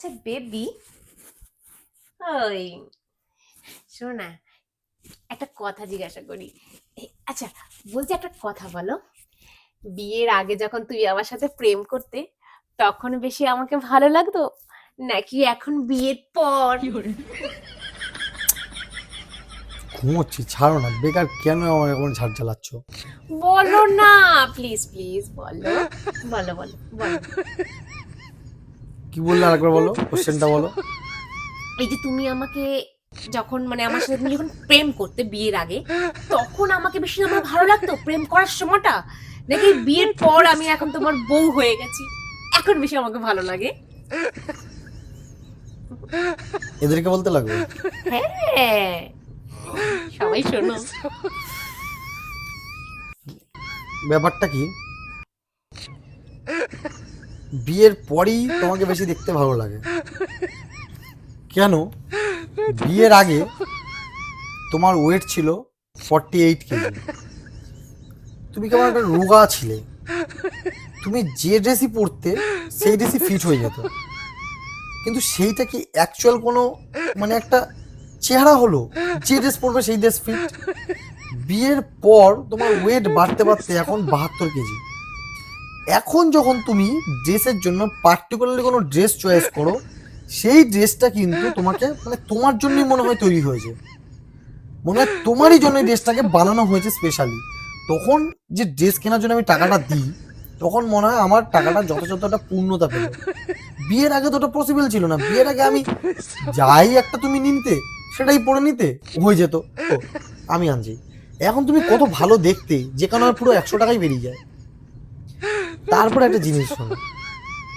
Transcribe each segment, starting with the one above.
আচ্ছা বেবি, ওই শোনো না, একটা কথা জিজ্ঞাসা করি। আচ্ছা, বলছি একটা কথা বলো, বিয়ের আগে যখন তুই আমার সাথে প্রেম করতে তখন বেশি আমাকে ভালো লাগতো, নাকি এখন বিয়ের পর? ঘুমোচ্ছি, ছাড়ো না, বেকার কেন আমার এখন ঝাড় জ্বালাচ্ছ? বলো না, প্লিজ প্লিজ বলো, বলো বলো বলো। কি বললে আরেকবার বলো, কোশ্চেনটা বলো। এই যে তুমি আমাকে যখন মানে আমার সাথে তুমি যখন প্রেম করতে বিয়ের আগে, তখন আমাকে বেশি আমার ভালো লাগতো প্রেম করার সময়টা, নাকি বিয়ের পর আমি এখন তোমার বউ হয়ে গেছি এখন বেশি আমাকে ভালো লাগে? এদেরকে বলতে লাগবে? হ্যাঁ, সবাই শোনো। ব্যাপারটা কি, বিয়ের পরই তোমাকে বেশি দেখতে ভালো লাগে? কেন? বিয়ের আগে তোমার ওয়েট ছিল 48 কেজি, তুমি কেমন একটা রোগা ছিলে, তুমি যে ড্রেসই পরতে সেই ড্রেসই ফিট হয়ে যেত। কিন্তু সেইটা কি অ্যাকচুয়াল কোনো মানে একটা চেহারা হলো? যে ড্রেস পরবে সেই ড্রেস ফিট। বিয়ের পর তোমার ওয়েট বাড়তে বাড়তে এখন 72 কেজি। এখন যখন তুমি ড্রেসের জন্য পার্টিকুলারলি কোনো ড্রেস চয়েস করো, সেই ড্রেসটা কিন্তু তোমাকে মানে তোমার জন্যই মনে হয় তৈরি হয়েছে, মনে হয় তোমারই জন্য এই ড্রেসটাকে বানানো হয়েছে স্পেশালি। তখন যে ড্রেস কেনার জন্য আমি টাকাটা দিই, তখন মনে হয় আমার টাকাটা যথাযথ একটা পূর্ণতা পেল। বিয়ের আগে তো ওটা পসিবল ছিল না। বিয়ের আগে আমি যাই একটা তুমি নিতে সেটাই পরে নিতে হয়ে যেত, ও আমি আনছি। এখন তুমি কত ভালো দেখতে, যে কারণে পুরো 100 টাকাই বেরিয়ে যায়। তারপরে একটা জিনিস শোনো,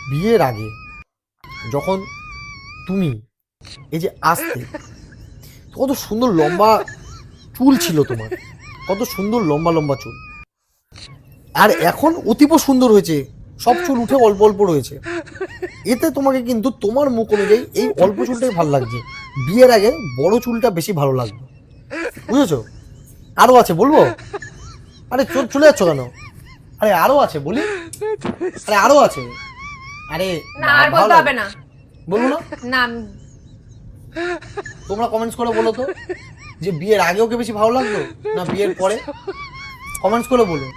বিয়ের আগে যখন তুমি এই যে আসতে, কত সুন্দর লম্বা চুল ছিল তোমার, কত সুন্দর লম্বা লম্বা চুল। আর এখন অতীব সুন্দর হয়েছে, সব চুল উঠে অল্প অল্প রয়েছে। এতে তোমাকে কিন্তু তোমার মুখ অনুযায়ী এই অল্প চুলটাই ভালো লাগছে। বিয়ের আগে বড় চুলটা বেশি ভালো লাগবে, বুঝেছো? আরো আছে বলবো? আরে চলে যাচ্ছ কেন? আরে আরো আছে বলি, আরে আরো আছে, আরে না আর ভালো বলতে লাগে। হবে না। বলবো না? না তোমরা কমেন্টস করে বলো তো, যে বিয়ের আগে ওকে বেশি ভালো লাগতো না বিয়ের পরে? কমেন্টস করে বলো,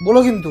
বলো কিন্তু।